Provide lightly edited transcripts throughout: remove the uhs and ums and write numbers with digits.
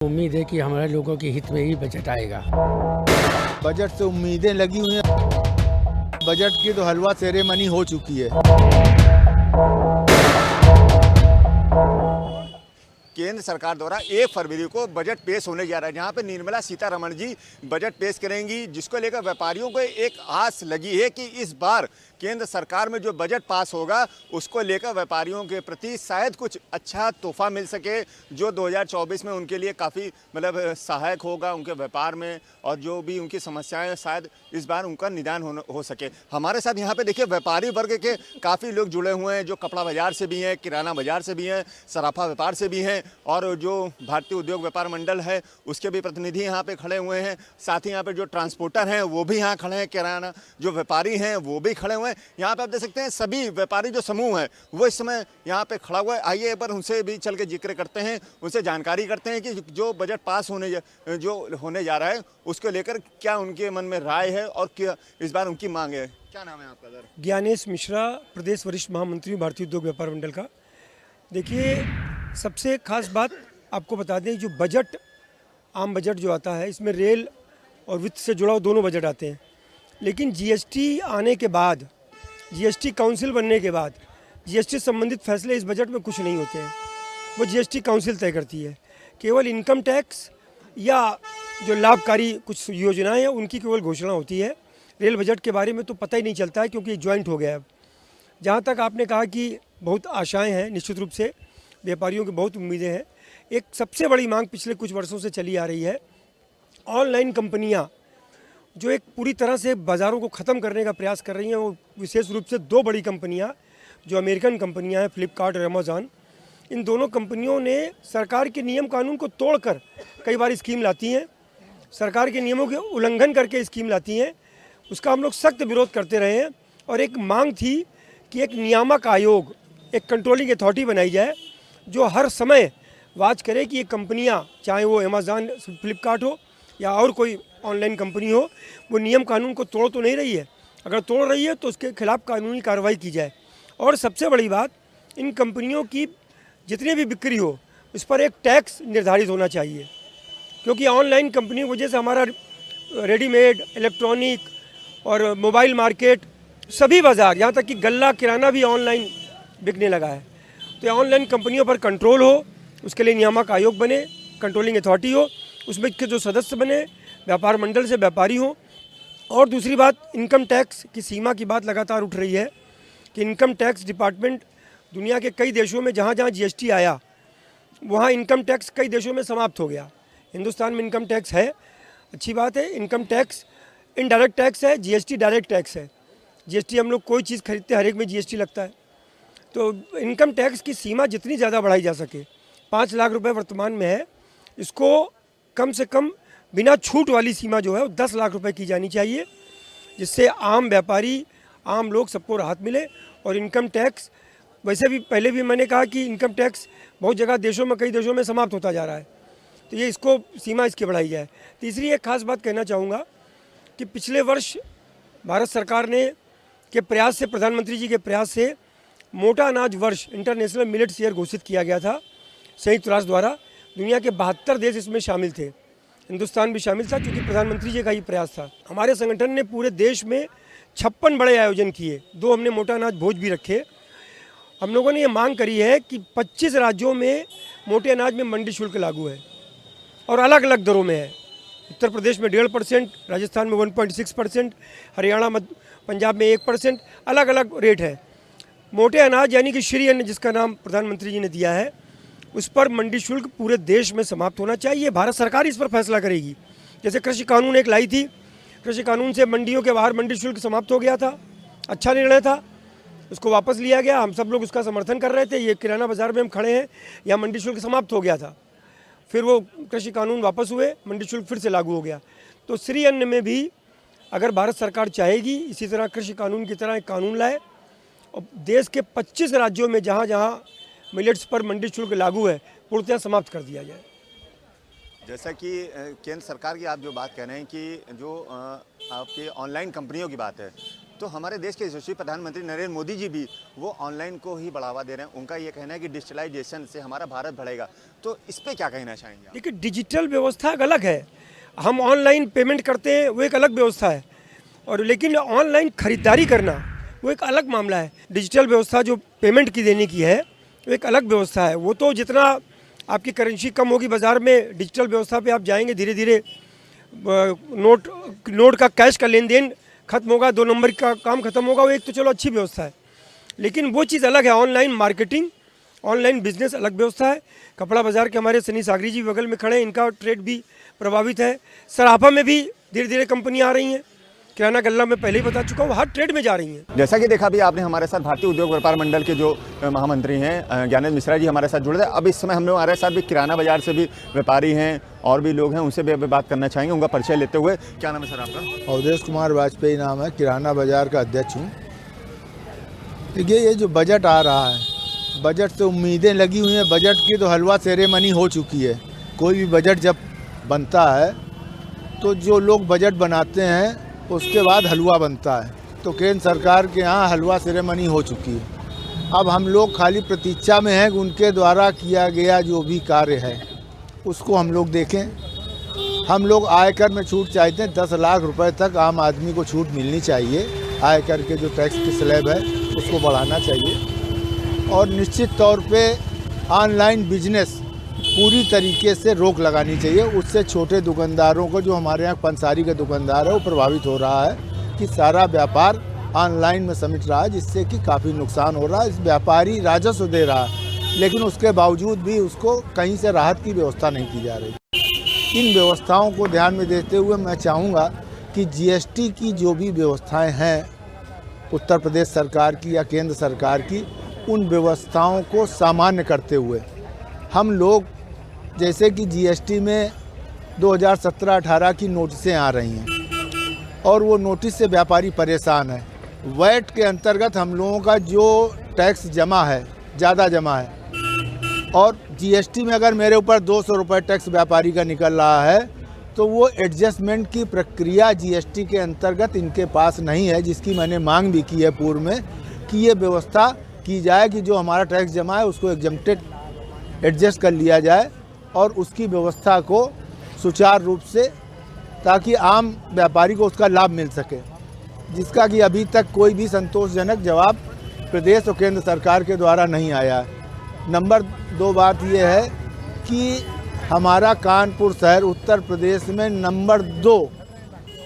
उम्मीद है कि हमारे लोगों के हित में ही बजट आएगा। बजट से उम्मीदें लगी हुई हैं। बजट की तो हलवा सेरेमनी हो चुकी है। केंद्र सरकार द्वारा 1 फरवरी को बजट पेश होने जा रहा है, जहां पे निर्मला सीतारमण जी बजट पेश करेंगी, जिसको लेकर व्यापारियों को एक आस लगी है कि इस बार केंद्र सरकार में जो बजट पास होगा उसको लेकर व्यापारियों के प्रति शायद कुछ अच्छा तोहफा मिल सके, जो 2024 में उनके लिए काफ़ी सहायक होगा उनके व्यापार में, और जो भी उनकी समस्याएं शायद इस बार उनका निदान हो सके। हमारे साथ यहाँ पे देखिए व्यापारी वर्ग के काफ़ी लोग जुड़े हुए हैं, जो कपड़ा बाजार से भी हैं, किराना बाजार से भी हैं, सराफा व्यापार से भी हैं, और जो भारतीय उद्योग व्यापार मंडल है उसके भी प्रतिनिधि यहाँ पे खड़े हुए हैं। साथ ही यहाँ पे जो ट्रांसपोर्टर हैं वो भी यहाँ खड़े हैं, किराना जो व्यापारी हैं वो भी खड़े हुए हैं। यहाँ पे आप देख सकते हैं सभी व्यापारी जो समूह है वो इस समय यहाँ पे खड़ा हुआ है। आइए एक बार उनसे भी चल के जिक्र करते हैं, उनसे जानकारी करते हैं कि जो बजट पास होने जा रहा है उसको लेकर क्या उनके मन में राय है और क्या इस बार उनकी मांग है। क्या नाम है आपका सर? ज्ञानेश मिश्रा, प्रदेश वरिष्ठ महामंत्री भारतीय उद्योग व्यापार मंडल का। देखिए, सबसे खास बात आपको बता दें, जो बजट आम बजट जो आता है इसमें रेल और वित्त से जुड़ा हुआ दोनों बजट आते हैं, लेकिन जीएसटी आने के बाद, जीएसटी काउंसिल बनने के बाद जीएसटी संबंधित फैसले इस बजट में कुछ नहीं होते हैं। वो जीएसटी काउंसिल तय करती है। केवल इनकम टैक्स या जो लाभकारी कुछ योजनाएं हैं उनकी केवल घोषणा होती है। रेल बजट के बारे में तो पता ही नहीं चलता है, क्योंकि ज्वाइंट हो गया है। जहाँ तक आपने कहा कि बहुत आशाएं हैं, निश्चित रूप से व्यापारियों की बहुत उम्मीदें हैं। एक सबसे बड़ी मांग पिछले कुछ वर्षों से चली आ रही है, ऑनलाइन कंपनियां जो एक पूरी तरह से बाज़ारों को ख़त्म करने का प्रयास कर रही हैं। वो विशेष रूप से दो बड़ी कंपनियां जो अमेरिकन कंपनियां हैं, फ्लिपकार्ट और अमेज़ॉन। इन दोनों कंपनियों ने सरकार के नियम कानून को तोड़कर कई बार स्कीम लाती हैं, सरकार के नियमों के उल्लंघन करके स्कीम लाती हैं। उसका हम लोग सख्त विरोध करते रहे हैं, और एक मांग थी कि एक नियामक आयोग, एक कंट्रोलिंग अथॉरिटी बनाई जाए जो हर समय वाच करे कि ये कंपनियां, चाहे वो अमेज़ॉन, फ्लिपकार्ट हो या और कोई ऑनलाइन कंपनी हो, वो नियम कानून को तोड़ तो नहीं रही है। अगर तोड़ रही है तो उसके खिलाफ कानूनी कार्रवाई की जाए। और सबसे बड़ी बात, इन कंपनियों की जितनी भी बिक्री हो उस पर एक टैक्स निर्धारित होना चाहिए, क्योंकि ऑनलाइन कंपनी की वजह से हमारा रेडीमेड, इलेक्ट्रॉनिक और मोबाइल मार्केट, सभी बाज़ार, यहाँ तक कि गल्ला किराना भी ऑनलाइन बिकने लगा है। तो ऑनलाइन कंपनियों पर कंट्रोल हो, उसके लिए नियामक आयोग बने, कंट्रोलिंग अथॉरिटी हो, उसमें के जो सदस्य बने व्यापार मंडल से व्यापारी हो। और दूसरी बात, इनकम टैक्स की सीमा की बात लगातार उठ रही है कि इनकम टैक्स डिपार्टमेंट दुनिया के कई देशों में जहाँ जहाँ जीएसटी आया वहाँ इनकम टैक्स कई देशों में समाप्त हो गया। हिंदुस्तान में इनकम टैक्स है, अच्छी बात है। इनकम टैक्स इनडायरेक्ट टैक्स है, जीएसटी डायरेक्ट टैक्स है। जीएसटी हम लोग कोई चीज़ खरीदते हर एक में जीएसटी लगता है। तो इनकम टैक्स की सीमा जितनी ज़्यादा बढ़ाई जा सके, 5 लाख रुपए वर्तमान में है, इसको कम से कम बिना छूट वाली सीमा जो है वो 10 लाख रुपए की जानी चाहिए, जिससे आम व्यापारी, आम लोग सबको राहत मिले। और इनकम टैक्स वैसे भी, पहले भी मैंने कहा कि इनकम टैक्स बहुत जगह देशों में, कई देशों में समाप्त होता जा रहा है, तो ये इसको सीमा इसकी बढ़ाई जाए। तीसरी एक खास बात कहना चाहूँगा कि पिछले वर्ष भारत सरकार ने के प्रयास से, प्रधानमंत्री जी के प्रयास से मोटा अनाज वर्ष, इंटरनेशनल मिलेट्स ईयर घोषित किया गया था संयुक्त राष्ट्र द्वारा। दुनिया के 72 देश इसमें शामिल थे, हिंदुस्तान भी शामिल था, क्योंकि प्रधानमंत्री जी का ही प्रयास था। हमारे संगठन ने पूरे देश में 56 बड़े आयोजन किए, 2 हमने मोटा अनाज भोज भी रखे। हम लोगों ने ये मांग करी है कि 25 राज्यों में मोटे अनाज में मंडी शुल्क लागू है और अलग अलग दरों में है। उत्तर प्रदेश में 1.5%, राजस्थान में 1.6%, हरियाणा, पंजाब में 1%, अलग अलग रेट है। मोटे अनाज यानी कि श्री अन्न, जिसका नाम प्रधानमंत्री जी ने दिया है, उस पर मंडी शुल्क पूरे देश में समाप्त होना चाहिए। भारत सरकार इस पर फैसला करेगी। जैसे कृषि कानून एक लाई थी, कृषि कानून से मंडियों के बाहर मंडी शुल्क समाप्त हो गया था, अच्छा निर्णय था, उसको वापस लिया गया, हम सब लोग उसका समर्थन कर रहे थे। ये किराना बाज़ार में हम खड़े हैं, यहाँ मंडी शुल्क समाप्त हो गया था, फिर वो कृषि कानून वापस हुए, मंडी शुल्क फिर से लागू हो गया। तो श्री अन्न में भी अगर भारत सरकार चाहेगी, इसी तरह कृषि कानून की तरह एक कानून लाए और देश के 25 राज्यों में जहाँ जहाँ मिलेट्स पर मंडी शुल्क लागू है पूर्णतः समाप्त कर दिया जाए। जैसा कि केंद्र सरकार की आप जो बात कह रहे हैं कि जो आपकी ऑनलाइन कंपनियों की बात है, तो हमारे देश के यशस्वी प्रधानमंत्री नरेंद्र मोदी जी भी वो ऑनलाइन को ही बढ़ावा दे रहे हैं। उनका ये कहना है कि डिजिटलाइजेशन से हमारा भारत बढ़ेगा। तो इस पर क्या कहना चाहेंगे आप? देखिए, डिजिटल व्यवस्था एक अलग है, हम ऑनलाइन पेमेंट करते हैं वो एक अलग व्यवस्था है, और लेकिन ऑनलाइन खरीदारी करना वो एक अलग मामला है। डिजिटल व्यवस्था जो पेमेंट की देने की है वो एक अलग व्यवस्था है। वो तो जितना आपकी करेंसी कम होगी बाज़ार में, डिजिटल व्यवस्था पे आप जाएंगे, धीरे धीरे नोट का कैश का लेन देन खत्म होगा, 2 नंबर का काम खत्म होगा। वो एक तो चलो अच्छी व्यवस्था है, लेकिन वो चीज़ अलग है। ऑनलाइन मार्केटिंग, ऑनलाइन बिजनेस अलग व्यवस्था है। कपड़ा बाज़ार के हमारे सनी सागरी जी बगल में खड़े हैं, इनका ट्रेड भी प्रभावित है। सराफा में भी धीरे धीरे कंपनियाँ आ रही हैं, किराना गल्ला में पहले ही बता चुका हूँ, हर ट्रेड में जा रही हैं। जैसा कि देखा भी आपने, हमारे साथ भारतीय उद्योग व्यापार मंडल के जो महामंत्री हैं ज्ञानेंद्र मिश्रा जी हमारे साथ जुड़े थे। अब इस समय हम लोग हमारे साथ भी किराना बाजार से भी व्यापारी हैं और भी लोग हैं, उनसे भी अभी बात करना चाहेंगे, उनका परिचय लेते हुए। क्या नाम है सर आपका? अवधेश कुमार वाजपेयी नाम है, किराना बाजार का अध्यक्ष हूँ। देखिए, ये जो बजट आ रहा है, बजट से उम्मीदें लगी हुई हैं। बजट की तो हलवा सेरेमनी हो चुकी है। कोई भी बजट जब बनता है तो जो लोग बजट बनाते हैं उसके बाद हलवा बनता है। तो केंद्र सरकार के यहाँ हलवा सेरेमनी हो चुकी है। अब हम लोग खाली प्रतीक्षा में हैं कि उनके द्वारा किया गया जो भी कार्य है उसको हम लोग देखें। हम लोग आयकर में छूट चाहते हैं, 10 लाख रुपए तक आम आदमी को छूट मिलनी चाहिए। आयकर के जो टैक्स की स्लैब है उसको बढ़ाना चाहिए, और निश्चित तौर पे ऑनलाइन बिजनेस पूरी तरीके से रोक लगानी चाहिए। उससे छोटे दुकानदारों को, जो हमारे यहाँ पंसारी का दुकानदार है, वो प्रभावित हो रहा है कि सारा व्यापार ऑनलाइन में समेट रहा है, जिससे कि काफ़ी नुकसान हो रहा है। इस व्यापारी राजस्व दे रहा है, लेकिन उसके बावजूद भी उसको कहीं से राहत की व्यवस्था नहीं की जा रही। इन व्यवस्थाओं को ध्यान में देते हुए मैं चाहूँगा कि जीएसटी की जो भी व्यवस्थाएँ हैं उत्तर प्रदेश सरकार की या केंद्र सरकार की, उन व्यवस्थाओं को सामान्य करते हुए हम लोग, जैसे कि जीएसटी में 2017-18 की नोटिसें आ रही हैं और वो नोटिस से व्यापारी परेशान है। वैट के अंतर्गत हम लोगों का जो टैक्स जमा है ज़्यादा जमा है, और जीएसटी में अगर मेरे ऊपर 200 रुपये टैक्स व्यापारी का निकल रहा है तो वो एडजस्टमेंट की प्रक्रिया जीएसटी के अंतर्गत इनके पास नहीं है, जिसकी मैंने मांग भी की है पूर्व में कि ये व्यवस्था की जाए कि जो हमारा टैक्स जमा है उसको एग्जम्प्टेड एडजस्ट कर लिया जाए, और उसकी व्यवस्था को सुचारू रूप से, ताकि आम व्यापारी को उसका लाभ मिल सके, जिसका कि अभी तक कोई भी संतोषजनक जवाब प्रदेश और केंद्र सरकार के द्वारा नहीं आया है। नंबर 2 बात यह है कि हमारा कानपुर शहर उत्तर प्रदेश में नंबर 2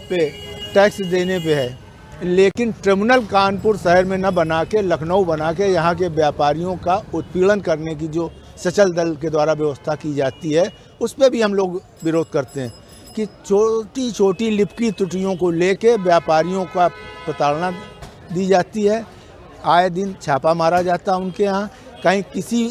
पे टैक्स देने पे है, लेकिन ट्रिब्यूनल कानपुर शहर में न बना के लखनऊ बना के यहाँ के व्यापारियों का उत्पीड़न करने की जो सचल दल के द्वारा व्यवस्था की जाती है, उस पर भी हम लोग विरोध करते हैं कि छोटी छोटी लिपकी त्रुटियों को लेके व्यापारियों का प्रताड़ना दी जाती है। आए दिन छापा मारा जाता है उनके यहाँ, कहीं किसी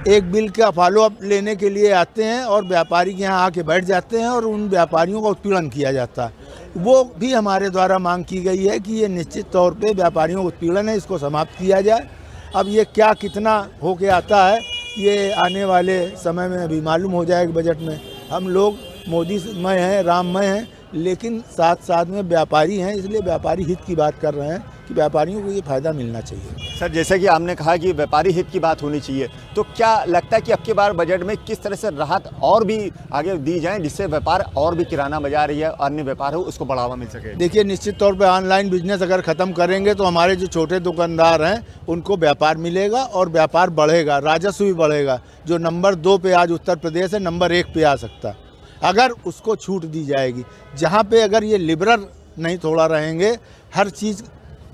एक बिल का फॉलोअप लेने के लिए आते हैं और व्यापारी के यहाँ आके बैठ जाते हैं और उन व्यापारियों का उत्पीड़न किया जाता है। वो भी हमारे द्वारा मांग की गई है कि ये निश्चित तौर पे व्यापारियों का उत्पीड़न है, इसको समाप्त किया जाए। अब ये क्या कितना होके आता है ये आने वाले समय में अभी मालूम हो जाएगा। बजट में हम लोग मोदीमय हैं, राममय हैं, लेकिन साथ साथ में व्यापारी हैं, इसलिए व्यापारी हित की बात कर रहे हैं कि व्यापारियों को ये फ़ायदा मिलना चाहिए। सर, जैसे कि आपने कहा कि व्यापारी हित की बात होनी चाहिए, तो क्या लगता है कि अब की बार बजट में किस तरह से राहत और भी आगे दी जाए, जिससे व्यापार और भी किराना बाजार या अन्य व्यापार हो उसको बढ़ावा मिल सके? देखिए, निश्चित तौर पे ऑनलाइन बिजनेस अगर ख़त्म करेंगे तो हमारे जो छोटे दुकानदार हैं उनको व्यापार मिलेगा और व्यापार बढ़ेगा, राजस्व भी बढ़ेगा। जो नंबर 2 पे आज उत्तर प्रदेश है, नंबर 1 पे आ सकता है अगर उसको छूट दी जाएगी। जहाँ पे अगर ये लिबरल नहीं थोड़ा रहेंगे, हर चीज़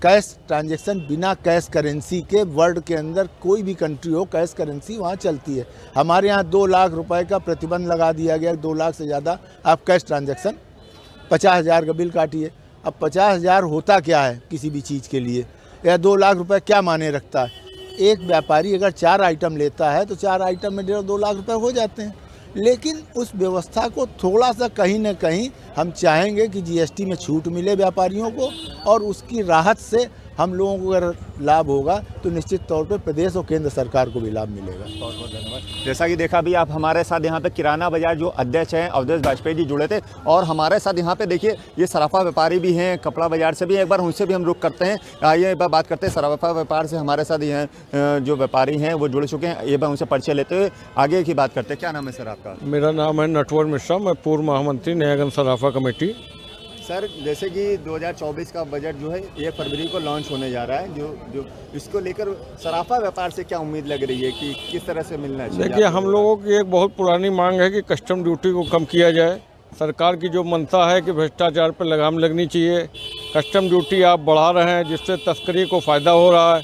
कैश ट्रांजैक्शन बिना कैश करेंसी के, वर्ल्ड के अंदर कोई भी कंट्री हो कैश करेंसी वहाँ चलती है। हमारे यहाँ 2 लाख रुपए का प्रतिबंध लगा दिया गया, 2 लाख से ज़्यादा आप कैश ट्रांजैक्शन, 50,000 का बिल काटिए। अब 50,000 होता क्या है किसी भी चीज़ के लिए, या 2 लाख रुपए क्या माने रखता है? एक व्यापारी अगर 4 आइटम लेता है तो 4 आइटम में 1.5-2 लाख रुपए हो जाते हैं। लेकिन उस व्यवस्था को थोड़ा सा कहीं ना कहीं हम चाहेंगे कि जीएसटी में छूट मिले व्यापारियों को, और उसकी राहत से हम लोगों को अगर लाभ होगा तो निश्चित तौर पे प्रदेश और केंद्र सरकार को भी लाभ मिलेगा। बहुत बहुत धन्यवाद। जैसा कि देखा भी आप हमारे साथ यहाँ पे किराना बाजार जो अध्यक्ष हैं अवधेश वाजपेयी जी जुड़े थे, और हमारे साथ यहाँ पे देखिए ये सराफा व्यापारी भी हैं, कपड़ा बाजार से भी, एक बार उनसे भी हम रुक करते हैं। आइए एक बार बात करते हैं सराफा व्यापार से। हमारे साथ यहाँ जो व्यापारी हैं वो जुड़ चुके हैं, एक बार उनसे परिचय लेते हुए आगे की बात करते हैं। क्या नाम है सर आपका? मेरा नाम है नटवर मिश्रा, मैं पूर्व महामंत्री नयागंज सराफा कमेटी। सर जैसे कि 2024 का बजट जो है 1 फरवरी को लॉन्च होने जा रहा है, जो इसको लेकर सराफा व्यापार से क्या उम्मीद लग रही है कि किस तरह से मिलना चाहिए? देखिए, हम लोगों की एक बहुत पुरानी मांग है कि कस्टम ड्यूटी को कम किया जाए। सरकार की जो मंशा है कि भ्रष्टाचार पर लगाम लगनी चाहिए, कस्टम ड्यूटी आप बढ़ा रहे हैं जिससे तस्करी को फ़ायदा हो रहा है।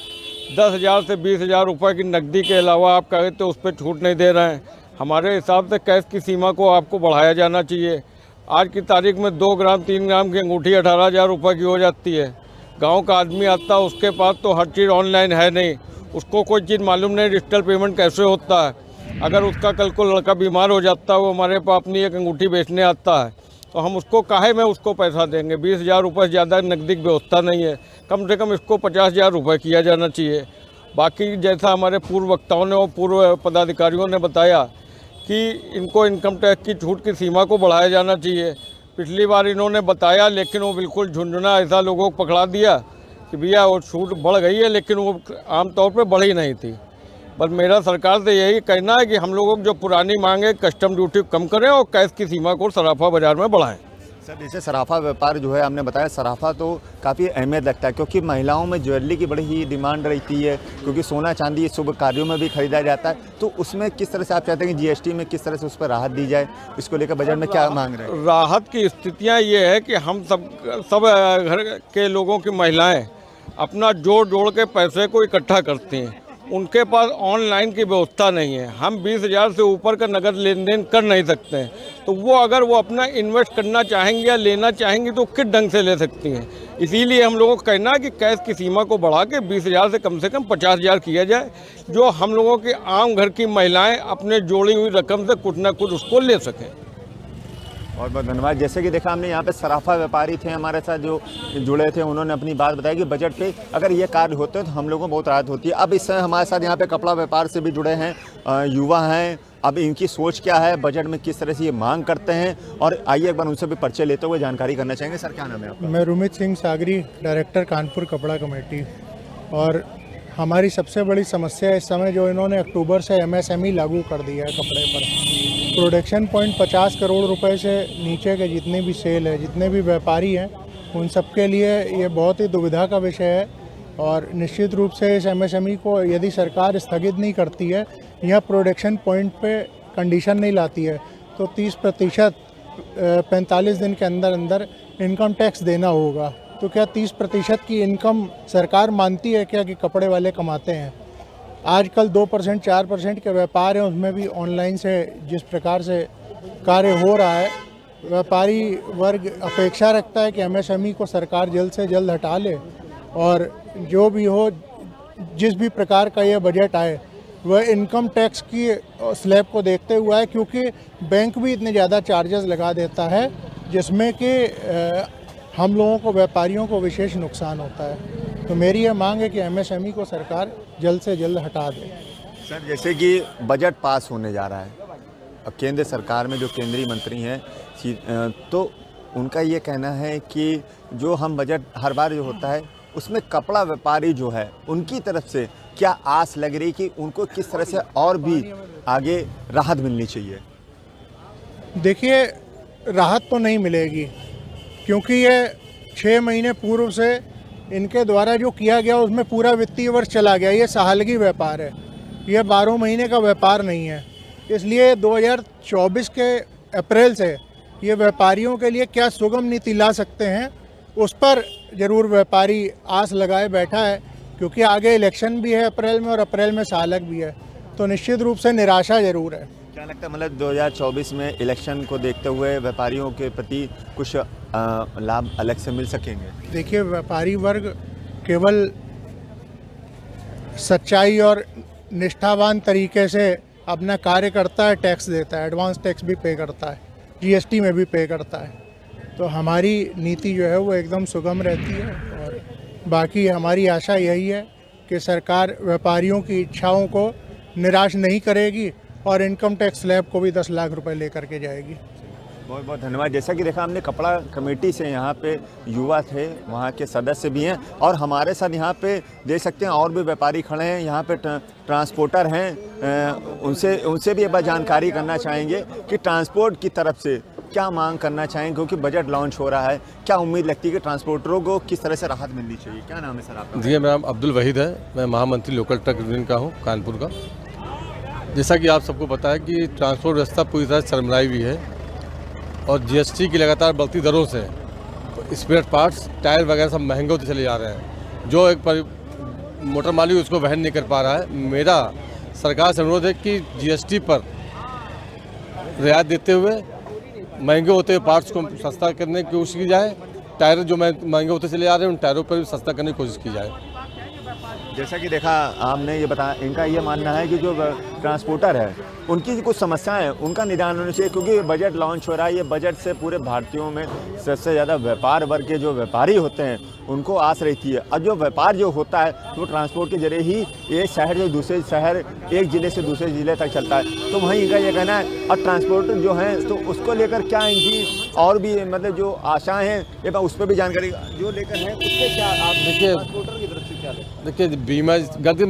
10,000 से 20,000 रुपये की नकदी के अलावा आप कहें तो उस पर छूट नहीं दे रहे हैं। हमारे हिसाब से कैश की सीमा को आपको बढ़ाया जाना चाहिए। आज की तारीख में 2 ग्राम 3 ग्राम की अंगूठी 18,000 रुपये की हो जाती है। गांव का आदमी आता है, उसके पास तो हर चीज़ ऑनलाइन है नहीं, उसको कोई चीज़ मालूम नहीं डिजिटल पेमेंट कैसे होता है। अगर उसका कल को लड़का बीमार हो जाता है, वो हमारे पास अपनी एक अंगूठी बेचने आता है, तो हम उसको काहे में उसको पैसा देंगे? 20,000 रुपये से ज़्यादा नकदी की व्यवस्था नहीं है। कम से कम इसको 50,000 रुपये किया जाना चाहिए। बाकी जैसा हमारे पूर्व वक्ताओं ने और पूर्व पदाधिकारियों ने बताया कि इनको इनकम टैक्स की छूट की सीमा को बढ़ाया जाना चाहिए। पिछली बार इन्होंने बताया, लेकिन वो बिल्कुल झुंझुना ऐसा लोगों को पकड़ा दिया कि भैया वो छूट बढ़ गई है, लेकिन वो आमतौर पे बढ़ी नहीं थी। पर मेरा सरकार से यही कहना है कि हम लोगों की जो पुरानी मांग है कस्टम ड्यूटी कम करें और कैश की सीमा को सराफा बाजार में बढ़ाएं। सर जैसे सराफा व्यापार जो है आपने बताया, सराफा तो काफ़ी अहमियत रखता है क्योंकि महिलाओं में ज्वेलरी की बड़ी ही डिमांड रहती है, क्योंकि सोना चांदी शुभ कार्यों में भी खरीदा जाता है। तो उसमें किस तरह से आप चाहते हैं कि जीएसटी में किस तरह से उस पर राहत दी जाए, इसको लेकर बजट में क्या मांग रहे हैं? राहत की स्थितियाँ ये है कि हम सब घर के लोगों की महिलाएँ अपना जोड़ के पैसे को इकट्ठा करती हैं। उनके पास ऑनलाइन की व्यवस्था नहीं है। हम 20,000 से ऊपर का नगद लेन देन कर नहीं सकते हैं, तो वो अगर वो अपना इन्वेस्ट करना चाहेंगे या लेना चाहेंगी तो किस ढंग से ले सकती हैं। इसीलिए हम लोगों को कहना है कि कैश की सीमा को बढ़ा के 20,000 से कम 50,000 किया जाए, जो हम लोगों की आम घर की महिलाएँ अपने जोड़ी हुई रकम से कुछ ना कुछ उसको ले सकें। बहुत बहुत धन्यवाद। जैसे कि देखा हमने यहाँ पे सराफा व्यापारी थे हमारे साथ जो जुड़े थे, उन्होंने अपनी बात बताई कि बजट पे अगर ये कार्य होते हैं तो हम लोगों को बहुत राहत होती है। अब इस समय हमारे साथ यहाँ पे कपड़ा व्यापार से भी जुड़े हैं युवा हैं। अब इनकी सोच क्या है, बजट में किस तरह से ये मांग करते हैं, और आइए एक बार उनसे भी परिचय लेते हुए जानकारी करना चाहेंगे। सर क्या नाम है आपका? मैं रुमित सिंह सागरी, डायरेक्टर कानपुर कपड़ा कमेटी। और हमारी सबसे बड़ी समस्या इस समय जो इन्होंने अक्टूबर से MSME लागू कर दिया है कपड़े पर, प्रोडक्शन पॉइंट 50 करोड़ रुपए से नीचे के जितने भी सेल है, जितने भी व्यापारी हैं, उन सब के लिए ये बहुत ही दुविधा का विषय है। और निश्चित रूप से इस MSME को यदि सरकार स्थगित नहीं करती है या प्रोडक्शन पॉइंट पे कंडीशन नहीं लाती है तो 30% 45 दिन के अंदर अंदर इनकम टैक्स देना होगा। तो क्या 30% की इनकम सरकार मानती है क्या कि कपड़े वाले कमाते हैं? आजकल 2% 4% के व्यापार हैं, उसमें भी ऑनलाइन से जिस प्रकार से कार्य हो रहा है, व्यापारी वर्ग अपेक्षा रखता है कि MSME को सरकार जल्द से जल्द हटा ले, और जो भी हो, जिस भी प्रकार का ये बजट आए वह इनकम टैक्स की स्लैब को देखते हुआ है, क्योंकि बैंक भी इतने ज़्यादा चार्जेस लगा देता है जिसमें कि हम लोगों को, व्यापारियों को विशेष नुकसान होता है। तो मेरी ये मांग है कि MSME को सरकार जल्द से जल्द हटा दे। सर जैसे कि बजट पास होने जा रहा है, अब केंद्र सरकार में जो केंद्रीय मंत्री हैं तो उनका ये कहना है कि जो हम बजट हर बार जो होता है उसमें कपड़ा व्यापारी जो है उनकी तरफ से क्या आस लग रही कि उनको किस तरह से और भी आगे राहत मिलनी चाहिए? देखिए, राहत तो नहीं मिलेगी, क्योंकि ये 6 महीने पूर्व से इनके द्वारा जो किया गया उसमें पूरा वित्तीय वर्ष चला गया। ये साहलगी व्यापार है, ये 12 महीने का व्यापार नहीं है। इसलिए 2024 के अप्रैल से ये व्यापारियों के लिए क्या सुगम नीति ला सकते हैं, उस पर ज़रूर व्यापारी आस लगाए बैठा है, क्योंकि आगे इलेक्शन भी है अप्रैल में और अप्रैल में सालक भी है, तो निश्चित रूप से निराशा ज़रूर है। क्या लगता है, मतलब 2024 में इलेक्शन को देखते हुए व्यापारियों के प्रति कुछ लाभ अलग से मिल सकेंगे? देखिए, व्यापारी वर्ग केवल सच्चाई और निष्ठावान तरीके से अपना कार्य करता है, टैक्स देता है, एडवांस टैक्स भी पे करता है, GST में भी पे करता है। तो हमारी नीति जो है वो एकदम सुगम रहती है और बाकी हमारी आशा यही है कि सरकार व्यापारियों की इच्छाओं को निराश नहीं करेगी और इनकम टैक्स स्लैब को भी 10 लाख रुपए लेकर के जाएगी। बहुत बहुत धन्यवाद। जैसा कि देखा हमने कपड़ा कमेटी से यहाँ पे युवा थे, वहाँ के सदस्य भी हैं और हमारे साथ यहाँ पे देख सकते हैं और भी व्यापारी खड़े हैं, यहाँ पे ट्रांसपोर्टर हैं, उनसे भी एक बार जानकारी करना चाहेंगे कि ट्रांसपोर्ट की तरफ से क्या मांग करना चाहेंगे, क्योंकि बजट लॉन्च हो रहा है। क्या उम्मीद लगती है कि ट्रांसपोर्टरों को किस तरह से राहत मिलनी चाहिए? क्या नाम है सर आपका? जी, मेरा नाम अब्दुल वहीद है, मैं महामंत्री लोकल ट्रक यूनियन का हूँ, कानपुर का। जैसा कि आप सबको पता है कि ट्रांसपोर्ट व्यवस्था पूरी तरह सरमराई हुई है और जीएसटी की लगातार बढ़ती दरों से तो स्पेयर पार्ट्स, टायर वगैरह सब महंगे होते चले जा रहे हैं। जो एक मोटर मालिक उसको वहन नहीं कर पा रहा है। मेरा सरकार से अनुरोध है कि जीएसटी पर रियायत देते हुए महंगे होते हुए पार्ट्स को सस्ता करने की कोशिश की जाए। टायर जो महंगे होते चले जा रहे हैं, उन टायरों पर भी सस्ता करने की कोशिश की जाए। जैसा कि देखा आपने ये बताया, इनका ये मानना है कि जो ट्रांसपोर्टर है उनकी कुछ समस्याएं हैं, उनका निदान होना चाहिए, क्योंकि बजट लॉन्च हो रहा है। ये बजट से पूरे भारतीयों में सबसे ज़्यादा व्यापार वर्ग के जो व्यापारी होते हैं उनको आस रहती है। और जो व्यापार जो होता है वो ट्रांसपोर्ट के जरिए ही एक शहर से दूसरे शहर, एक ज़िले से दूसरे ज़िले तक चलता है। तो वहीं इनका ये कहना है। और ट्रांसपोर्टर जो हैं तो उसको लेकर क्या इनकी और भी मतलब जो आशाएँ हैं, ये उस पर भी जानकारी जो लेकर है उससे क्या आप ट्रांसपोर्टर की तरफ से क्या देखिए, बीमा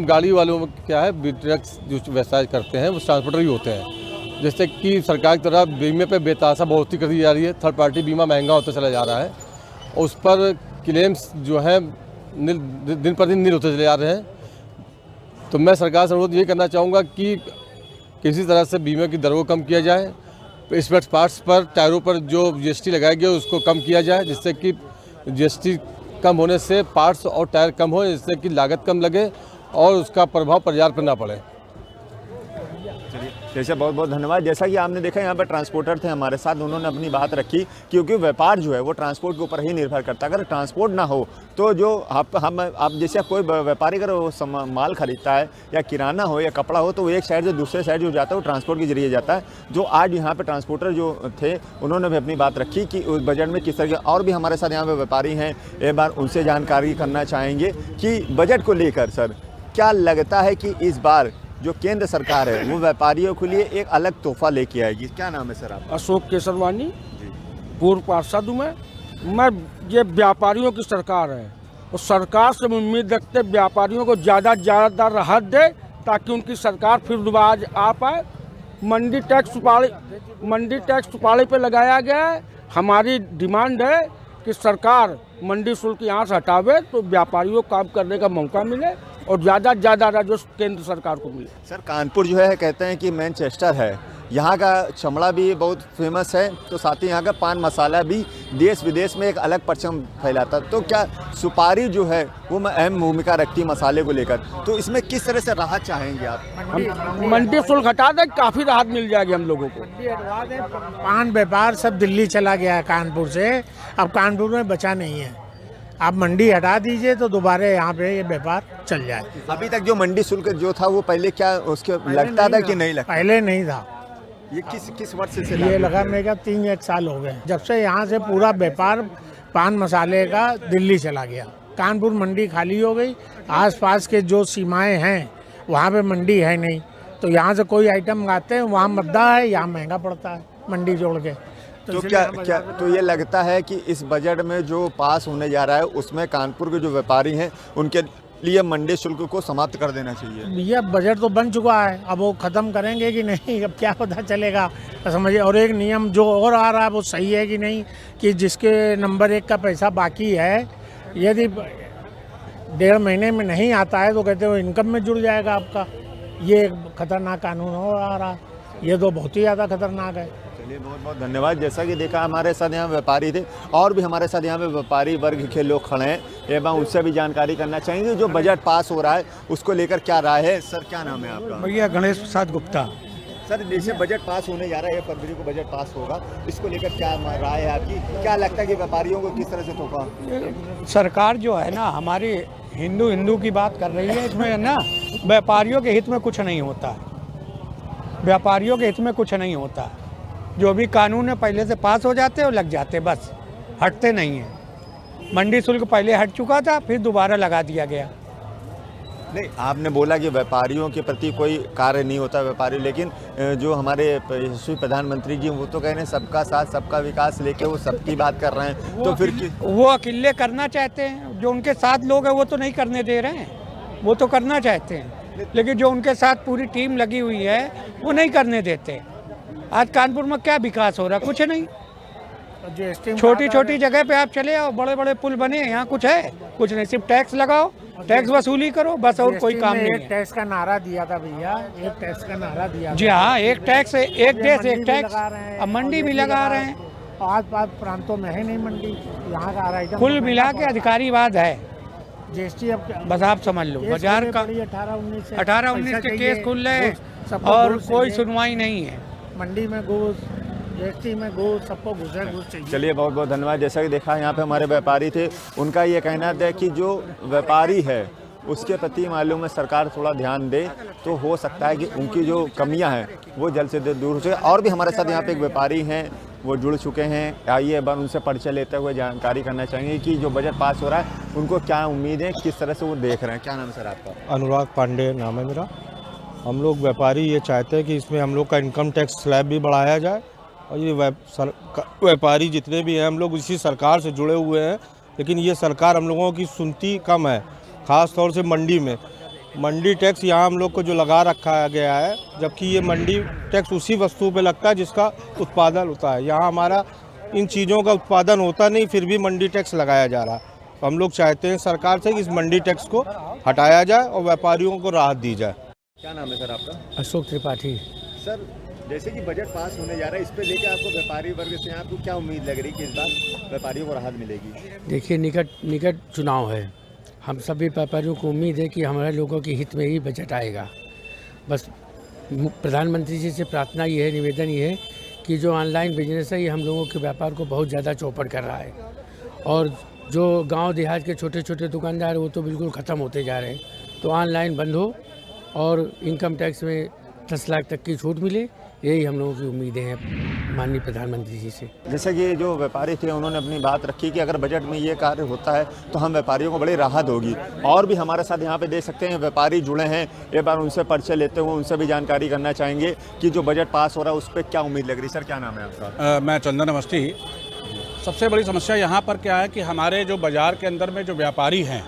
गाड़ी वालों में क्या है, ट्रक्स जो व्यवसाय करते हैं वो ट्रांसपोर्टर ही होते हैं। जैसे कि सरकार की तरफ बीमे पे बेतहाशा बढ़ोतरी कर दी जा रही है, थर्ड पार्टी बीमा महंगा होता चला जा रहा है, उस पर क्लेम्स जो है दिन पर दिन नील होते चले जा रहे हैं। तो मैं सरकार से अनुरोध ये करना चाहूँगा कि किसी तरह से बीमे की दरों को कम किया जाए, स्पेयर पार्ट्स पर, टायरों पर जो जीएसटी लगाया गया उसको कम किया जाए, जिससे कि जीएसटी कम होने से पार्ट्स और टायर कम हो, जिससे कि लागत कम लगे और उसका प्रभाव बाजार पर ना पड़े। जैसे बहुत बहुत धन्यवाद। जैसा कि आपने देखा यहाँ पर ट्रांसपोर्टर थे हमारे साथ, उन्होंने अपनी बात रखी, क्योंकि व्यापार जो है वो ट्रांसपोर्ट के ऊपर ही निर्भर करता है। अगर ट्रांसपोर्ट ना हो तो जो आप जैसे कोई व्यापारी अगर वो माल खरीदता है या किराना हो या कपड़ा हो तो वो एक शहर से दूसरे शहर जो जाता है वो ट्रांसपोर्ट के जरिए जाता है। जो आज यहाँ पर ट्रांसपोर्टर जो थे उन्होंने भी अपनी बात रखी कि उस बजट में किस तरह के, और भी हमारे साथ यहाँ पर व्यापारी हैं, एक बार उनसे जानकारी करना चाहेंगे कि बजट को लेकर सर क्या लगता है कि इस बार जो केंद्र सरकार है वो व्यापारियों के लिए एक अलग तोहफा लेके आएगी। क्या नाम है सर आपका? अशोक केसरवानी, पूर्व पार्षद हूँ मैं ये व्यापारियों की सरकार है और सरकार से उम्मीद रखते व्यापारियों को ज़्यादा राहत दे ताकि उनकी सरकार फिर दोबारा आ पाए। मंडी टैक्स सुपारी पे लगाया गया है। हमारी डिमांड है कि सरकार मंडी शुल्क यहाँ से हटावे तो व्यापारियों को काम करने का मौका मिले और ज़्यादा राजस्व केंद्र सरकार को मिले। सर, कानपुर जो है कहते हैं कि मैनचेस्टर है, यहाँ का चमड़ा भी बहुत फेमस है, तो साथ ही यहाँ का पान मसाला भी देश विदेश में एक अलग परचम फैलाता। तो क्या सुपारी जो है वो अहम भूमिका रखती है मसाले को लेकर, तो इसमें किस तरह से राहत चाहेंगे आप? हम मंडी शुल्क हटा दें, काफ़ी राहत मिल जाएगी हम लोगों को। पान व्यापार सब दिल्ली चला गया है कानपुर से, अब कानपुर में बचा नहीं है। आप मंडी हटा दीजिए तो दोबारा यहाँ पे ये व्यापार चल जाए। अभी तक जो मंडी शुल्क जो था वो पहले क्या उसके लगता था कि नहीं लगता? पहले नहीं था। ये किस वर्ष से ये लगा मेरे का 3-1 साल हो गए जब से यहाँ से पूरा व्यापार पान मसाले का दिल्ली चला गया। कानपुर मंडी खाली हो गई, आसपास के जो सीमाएं हैं वहाँ पे मंडी है नहीं, तो यहाँ से कोई आइटम मंगाते हैं वहाँ मद्दा है, यहाँ महंगा पड़ता है मंडी जोड़ के। तो क्या तो ये लगता है कि इस बजट में जो पास होने जा रहा है उसमें कानपुर के जो व्यापारी हैं उनके लिए मंडी शुल्क को समाप्त कर देना चाहिए? ये बजट तो बन चुका है, अब वो ख़त्म करेंगे कि नहीं अब क्या पता चलेगा, समझिए। और एक नियम जो और आ रहा है वो सही है कि नहीं, कि जिसके नंबर 1 का पैसा बाकी है यदि 1.5 महीने में नहीं आता है तो कहते हो इनकम में जुड़ जाएगा आपका। ये खतरनाक कानून हो आ रहा है, ये तो बहुत ही ज़्यादा खतरनाक है। चलिए, बहुत बहुत धन्यवाद। जैसा कि देखा हमारे साथ यहाँ व्यापारी थे और भी हमारे साथ यहाँ पे व्यापारी वर्ग के लोग खड़े हैं, एवं उससे भी जानकारी करना चाहेंगे जो बजट पास हो रहा है उसको लेकर क्या राय है। सर, क्या नाम है आपका? भैया गणेश प्रसाद गुप्ता। सर, जैसे बजट पास होने जा रहा है, 1 फरवरी को बजट पास होगा, इसको लेकर क्या राय है आपकी? क्या लगता है कि व्यापारियों को किस तरह से तोहफा? सरकार जो है ना हमारी हिंदू की बात कर रही है, इसमें ना व्यापारियों के हित में कुछ नहीं होता है, व्यापारियों के हित में कुछ नहीं होता है। जो भी कानून है पहले से पास हो जाते और लग जाते, बस हटते नहीं हैं। मंडी शुल्क पहले हट चुका था, फिर दोबारा लगा दिया गया। नहीं, आपने बोला कि व्यापारियों के प्रति कोई कार्य नहीं होता व्यापारी, लेकिन जो हमारे यशस्वी प्रधानमंत्री जी वो तो कह रहे हैं सबका साथ सबका विकास लेके वो सबकी बात कर रहे हैं, तो फिर वो अकेले करना चाहते हैं, जो उनके साथ लोग हैं वो तो नहीं करने दे रहे हैं, वो तो करना चाहते हैं, लेकिन जो उनके साथ पूरी टीम लगी हुई है वो नहीं करने देते। आज कानपुर में क्या विकास हो रहा, कुछ नहीं। छोटी छोटी जगह पे आप चले आओ, बड़े बड़े पुल बने, यहाँ कुछ है? कुछ नहीं, सिर्फ टैक्स लगाओ, टैक्स वसूली करो बस, और कोई काम नहीं है। टैक्स का नारा दिया था भैया, एक टैक्स का नारा दिया। जी हाँ, एक टैक्स, एक देश एक टैक्स, अब मंडी भी लगा रहे हैं। आस पास प्रांतों में है नहीं मंडी, यहाँ का आइटम कुल मिला के अधिकारीवाद है। जीएसटी अब बस आप समझ लो, बाजार का 18-19 के केस खुल रहे हैं और कोई सुनवाई नहीं है। मंडी में घूस, जीएसटी में घूस, सबको घुस चाहिए। चलिए, बहुत बहुत धन्यवाद। जैसा कि देखा यहाँ पे हमारे व्यापारी थे, उनका ये कहना था कि जो व्यापारी है उसके प्रति मालूम है सरकार थोड़ा ध्यान दे तो हो सकता है कि उनकी जो कमियां हैं वो जल्द से जल्द दूर हो सके। और भी हमारे साथ यहाँ पे एक व्यापारी हैं, वो जुड़ चुके हैं। आइए एक बार उनसे परिचय लेते हुए जानकारी करना चाहेंगे कि जो बजट पास हो रहा है उनको क्या उम्मीद है, किस तरह से वो देख रहे हैं। क्या नाम है सर आपका? अनुराग पांडे नाम है मेरा। हम लोग व्यापारी ये चाहते हैं कि इसमें हम लोग का इनकम टैक्स स्लैब भी बढ़ाया जाए, और ये व्यापारी जितने भी हैं हम लोग इसी सरकार से जुड़े हुए हैं, लेकिन ये सरकार हम लोगों की सुनती कम है। ख़ास तौर से मंडी टैक्स यहाँ हम लोग को जो लगा रखा गया है, जबकि ये मंडी टैक्स उसी वस्तु पे लगता है जिसका उत्पादन होता है। यहाँ हमारा इन चीज़ों का उत्पादन होता नहीं, फिर भी मंडी टैक्स लगाया जा रहा है। तो हम लोग चाहते हैं सरकार से कि इस मंडी टैक्स को हटाया जाए और व्यापारियों को राहत दी जाए। क्या नाम है सर आपका? अशोक त्रिपाठी। सर, जैसे कि बजट पास होने जा रहा है, इस पे लेके आपको व्यापारी वर्ग से आपको क्या उम्मीद लग रही है कि इस बार व्यापारियों को राहत मिलेगी? देखिए, निकट चुनाव है, हम सभी व्यापारियों को उम्मीद है कि हमारे लोगों के हित में ही बजट आएगा। बस प्रधानमंत्री जी से प्रार्थना ये है, निवेदन ये है कि जो ऑनलाइन बिजनेस है ये हम लोगों के व्यापार को बहुत ज़्यादा चौपट कर रहा है, और जो गांव देहात के छोटे छोटे दुकानदार वो तो बिल्कुल ख़त्म होते जा रहे हैं। तो ऑनलाइन बंद हो और इनकम टैक्स में 10 लाख तक की छूट मिले, यही हम लोगों की उम्मीदें हैं माननीय प्रधानमंत्री जी से। जैसे कि जो व्यापारी थे उन्होंने अपनी बात रखी कि अगर बजट में ये कार्य होता है तो हम व्यापारियों को बड़ी राहत होगी। और भी हमारे साथ यहाँ पे देख सकते हैं व्यापारी जुड़े हैं, एक बार उनसे परिचय लेते हुए उनसे भी जानकारी करना चाहेंगे कि जो बजट पास हो रहा है उस पर क्या उम्मीद लग रही है। सर, क्या नाम है आपका? मैं चंदन अवस्थी। सबसे बड़ी समस्या यहाँ पर क्या है कि हमारे जो बाज़ार के अंदर में जो व्यापारी हैं,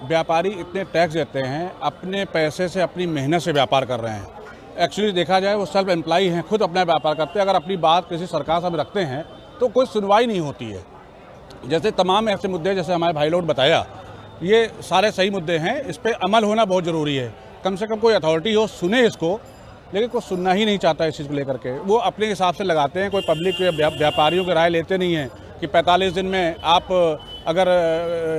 व्यापारी इतने टैक्स देते हैं, अपने पैसे से अपनी मेहनत से व्यापार कर रहे हैं। एक्चुअली देखा जाए वो सेल्फ एम्प्लॉई हैं, खुद अपना व्यापार करते हैं। अगर अपनी बात किसी सरकार से रखते हैं तो कोई सुनवाई नहीं होती है। जैसे तमाम ऐसे मुद्दे जैसे हमारे भाई लोग बताया, ये सारे सही मुद्दे हैं, इस पर अमल होना बहुत ज़रूरी है। कम से कम कोई अथॉरिटी हो, सुने इसको, लेकिन कोई सुनना ही नहीं चाहता इस चीज़ को लेकर के। वो अपने हिसाब से लगाते हैं, कोई पब्लिक व्यापारियों की राय लेते नहीं हैं कि 45 दिन में आप अगर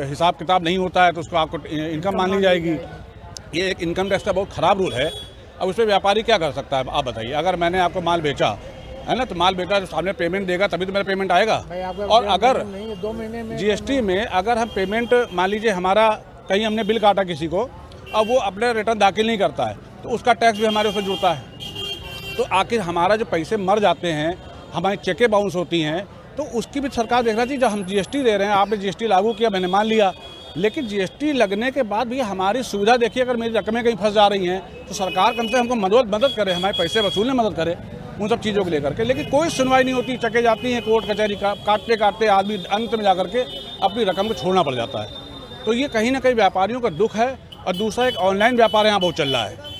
हिसाब किताब नहीं होता है तो उसको आपको इनकम मान ली जाएगी। ये एक इनकम टैक्स का बहुत ख़राब रूल है। अब उस पर व्यापारी क्या कर सकता है, आप बताइए। अगर मैंने आपको माल बेचा है ना, तो माल बेचा तो सामने पेमेंट देगा तभी तो मेरा पेमेंट आएगा। और अगर 2 महीने में जीएसटी में अगर हम पेमेंट, मान लीजिए हमारा कहीं हमने बिल काटा किसी को, अब वो अपने रिटर्न दाखिल नहीं करता है तो उसका टैक्स भी हमारे उसमें जुड़ता है। तो आखिर हमारा जो पैसे मर जाते हैं, हमारी चेकें बाउंस होती हैं, तो उसकी भी सरकार देखना चाहिए। जब हम जीएसटी दे रहे हैं, आपने जीएसटी लागू किया, मैंने मान लिया, लेकिन जीएसटी लगने के बाद भी हमारी सुविधा देखिए। अगर मेरी रकमें कहीं फंस जा रही हैं तो सरकार कम से हमको मदद करे, हमारे पैसे वसूलने में मदद करे उन सब चीज़ों को लेकर के। लेकिन कोई सुनवाई नहीं होती, चके जाती हैं कोर्ट कचहरी का, काटते काटते आदमी अंत में जाकर के अपनी रकम को छोड़ना पड़ जाता है। तो ये कहीं ना कहीं व्यापारियों का दुख है। और दूसरा, एक ऑनलाइन व्यापार यहाँ बहुत चल रहा है।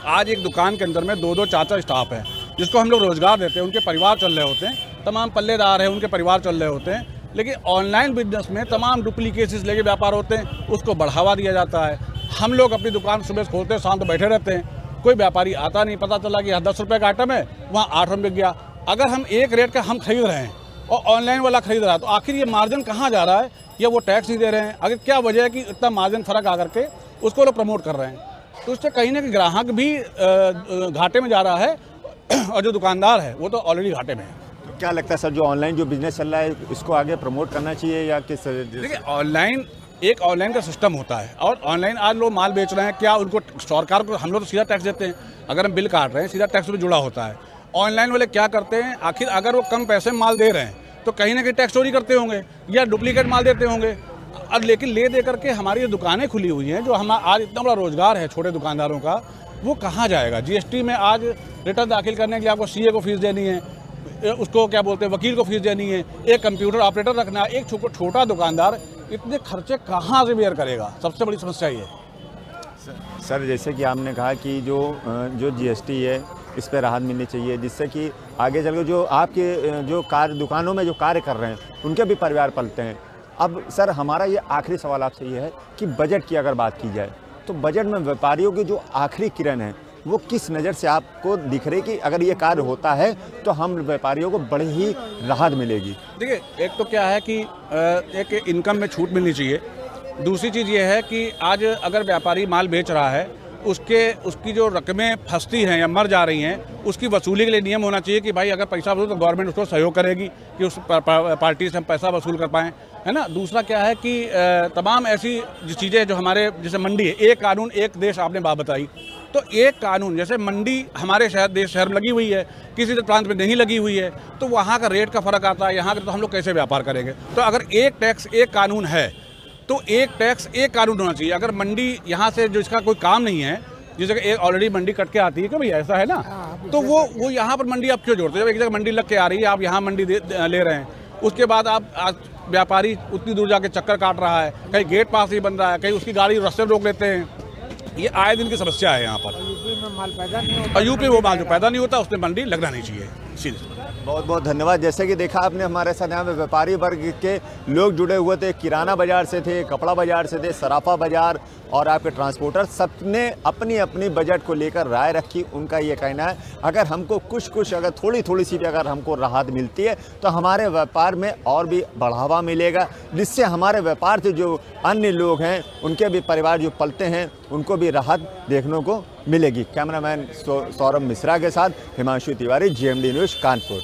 आज एक दुकान के अंदर में 2-2 4-4 स्टाफ हैं जिसको हम लोग रोज़गार देते हैं, उनके परिवार चल रहे होते हैं, तमाम पल्लेदार हैं, उनके परिवार चल रहे होते हैं। लेकिन ऑनलाइन बिजनेस में तमाम डुप्लीकेसीज लेके व्यापार होते हैं, उसको बढ़ावा दिया जाता है। हम लोग अपनी दुकान सुबह खोलते हैं, शाम तो बैठे रहते हैं, कोई व्यापारी आता नहीं। पता चला कि यहाँ 10 रुपये का आइटम है, वहाँ 8 रुपये बिक गया। अगर हम एक रेट का हम खरीद रहे हैं और ऑनलाइन वाला खरीद रहा है, तो आखिर ये मार्जिन कहाँ जा रहा है, या वो टैक्स नहीं दे रहे हैं? अगर क्या वजह है कि इतना मार्जिन फ़र्क आकर के उसको लोग प्रमोट कर रहे हैं? तो उससे कहीं ना कहीं ग्राहक भी घाटे में जा रहा है और जो दुकानदार है वो तो ऑलरेडी घाटे में है। क्या लगता है सर, जो ऑनलाइन जो बिजनेस चल रहा है इसको आगे प्रमोट करना चाहिए या किस? देखिए, ऑनलाइन का सिस्टम होता है, और ऑनलाइन आज लोग माल बेच रहे हैं, क्या उनको सरकार को, हम लोग तो सीधा टैक्स देते हैं, अगर हम बिल काट रहे हैं सीधा टैक्स भी जुड़ा होता है। ऑनलाइन वाले क्या करते हैं, आखिर अगर वो कम पैसे में माल दे रहे हैं तो कहीं ना कहीं टैक्स चोरी करते होंगे या डुप्लीकेट माल देते होंगे। अब लेकिन ले दे करके हमारी ये दुकानें खुली हुई हैं, जो हम आज इतना बड़ा रोजगार है छोटे दुकानदारों का, वो कहाँ जाएगा? जीएसटी में आज रिटर्न दाखिल करने के लिए आपको सीए को फीस देनी है, उसको क्या बोलते हैं वकील को फीस देनी है, एक कंप्यूटर ऑपरेटर रखना है। एक छोटा दुकानदार इतने खर्चे कहाँ से बेयर करेगा? सबसे बड़ी समस्या ये है। सर जैसे कि आपने कहा कि जो जीएसटी है इस पर राहत मिलनी चाहिए, जिससे कि आगे चल के जो आपके जो कार्य दुकानों में जो कार्य कर रहे हैं उनके भी परिवार पलते हैं। अब सर हमारा ये आखिरी सवाल आपसे ये है कि बजट की अगर बात की जाए तो बजट में व्यापारियों की जो आखिरी किरण है वो किस नज़र से आपको दिख रही कि अगर ये कार्य होता है तो हम व्यापारियों को बड़ी ही राहत मिलेगी? देखिए, एक तो क्या है कि एक इनकम में छूट मिलनी चाहिए। दूसरी चीज़ ये है कि आज अगर व्यापारी माल बेच रहा है उसकी जो रकमें फंसती हैं या मर जा रही हैं, उसकी वसूली के लिए नियम होना चाहिए कि भाई अगर पैसा वसूल तो गवर्नमेंट उसको सहयोग करेगी कि उस पार्टी से हम पैसा वसूल कर पाएँ, है ना। दूसरा क्या है कि तमाम ऐसी चीज़ें जो हमारे जैसे मंडी है, एक कानून एक देश आपने बात बताई, तो एक कानून जैसे मंडी हमारे शहर में लगी हुई है, किसी प्रांत में नहीं लगी हुई है, तो वहाँ का रेट का फ़र्क आता है, यहाँ का तो हम लोग कैसे व्यापार करेंगे? तो अगर एक टैक्स एक कानून है तो एक टैक्स एक कानून होना चाहिए। अगर मंडी यहाँ से जो इसका कोई काम नहीं है, जिस जगह एक ऑलरेडी मंडी कट के आती है कि भैया ऐसा है ना, तो वो यहाँ पर मंडी आप क्यों जोड़ते हैं? जब एक जगह मंडी लग के आ रही है, आप यहाँ मंडी ले रहे हैं, उसके बाद आप आज व्यापारी उतनी दूर जाके चक्कर काट रहा है, कहीं गेट पास ही बन रहा है, कहीं उसकी गाड़ी रास्ते में रोक लेते हैं। ये आए दिन की समस्या है यहाँ पर। यूपी में माल पैदा नहीं होता, और यूपी वो माल जो पैदा नहीं होता उसमें मंडी लगना नहीं चाहिए। सीधे बहुत बहुत धन्यवाद। जैसे कि देखा आपने हमारे साथ यहाँ पे व्यापारी वर्ग के लोग जुड़े हुए थे, किराना बाजार से थे, कपड़ा बाजार से थे, सराफा बाजार और आपके ट्रांसपोर्टर, सबने अपनी अपनी बजट को लेकर राय रखी। उनका ये कहना है अगर हमको कुछ अगर थोड़ी सी भी अगर हमको राहत मिलती है तो हमारे व्यापार में और भी बढ़ावा मिलेगा, जिससे हमारे व्यापार से जो अन्य लोग हैं उनके भी परिवार जो पलते हैं उनको भी राहत देखने को मिलेगी। कैमरामैन सौरभ मिश्रा के साथ हिमांशु तिवारी, GMD न्यूज़, कानपुर।